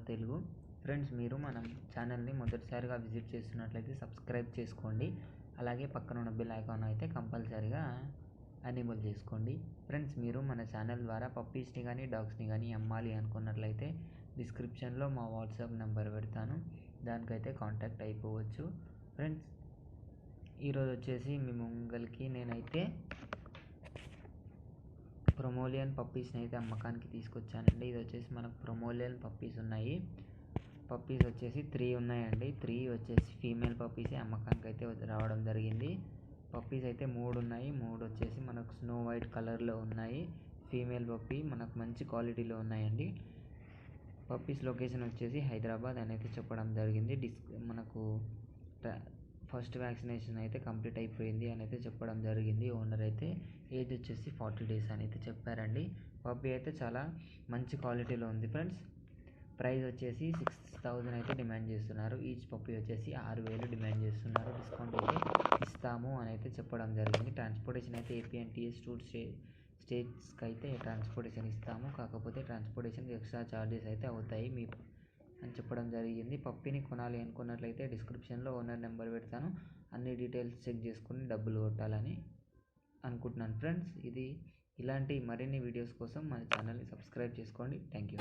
Telugu. Friends, మీరు మన ఛానల్ని మొదటిసారిగా విజిట్ చేస్తున్నట్లయితే సబ్స్క్రైబ్ చేసుకోండి. అలాగే పక్కన ఉన్న బెల్ ఐకాన్ అయితే కంపల్సరీగా ఎనేబుల్ చేసుకోండి. ఫ్రెండ్స్, మీరు మన ఛానల్ ద్వారా పప్పీస్ని కానీ డాగ్స్ని కానీ అమ్మాలి అనుకున్నట్లయితే డిస్క్రిప్షన్లో మా వాట్సాప్ నెంబర్ పెడతాను, దానికైతే కాంటాక్ట్ అయిపోవచ్చు. ఫ్రెండ్స్, ఈరోజు వచ్చేసి మీ ముంగల్కి నేనైతే ప్రొమోలియన్ పప్పీస్ని అయితే అమ్మకానికి తీసుకొచ్చానండి. ఇది వచ్చేసి మనకు ప్రొమోలియన్ పప్పీస్ ఉన్నాయి. పప్పీస్ వచ్చేసి 3 ఉన్నాయండి. 3 వచ్చేసి ఫీమేల్ పప్పీసే అమ్మకానికి అయితే రావడం జరిగింది. పప్పీస్ అయితే 3 ఉన్నాయి. 3 వచ్చేసి మనకు స్నో వైట్ కలర్లో ఉన్నాయి. ఫీమేల్ పప్పీ మనకు మంచి క్వాలిటీలో ఉన్నాయండి. పప్పీస్ లొకేషన్ వచ్చేసి హైదరాబాద్ అని అయితే చెప్పడం జరిగింది. మనకు ఫస్ట్ వ్యాక్సినేషన్ అయితే కంప్లీట్ అయిపోయింది అని అయితే చెప్పడం జరిగింది. ఓనర్ అయితే ఏజ్ వచ్చేసి 40 days అని అయితే చెప్పారండి. పప్పీ అయితే చాలా మంచి క్వాలిటీలో ఉంది. ఫ్రెండ్స్, ప్రైస్ వచ్చేసి 6,000 అయితే డిమాండ్ చేస్తున్నారు. ఈచ్ పప్పీ వచ్చేసి 6,000 డిమాండ్ చేస్తున్నారు. డిస్కౌంట్ అయితే ఇస్తాము అని అయితే చెప్పడం జరిగింది. ట్రాన్స్పోర్టేషన్ అయితే ఏపీ అండ్ టీఎస్ 2 స్టేట్స్కి అయితే ట్రాన్స్పోర్టేషన్ ఇస్తాము. కాకపోతే ట్రాన్స్పోర్టేషన్కి ఎక్స్ట్రా ఛార్జెస్ అయితే అవుతాయి అని చెప్పడం జరిగింది. పప్పీని కొనాలి అనుకున్నట్లయితే డిస్క్రిప్షన్లో ఓనర్ నెంబర్ పెడతాను, అన్ని డీటెయిల్స్ చెక్ చేసుకుని డబ్బులు కొట్టాలని అనుకుంటున్నాను. ఫ్రెండ్స్, ఇలాంటి మరిన్ని వీడియోస్ కోసం మన ఛానల్ని సబ్స్క్రైబ్ చేసుకోండి. Thank you.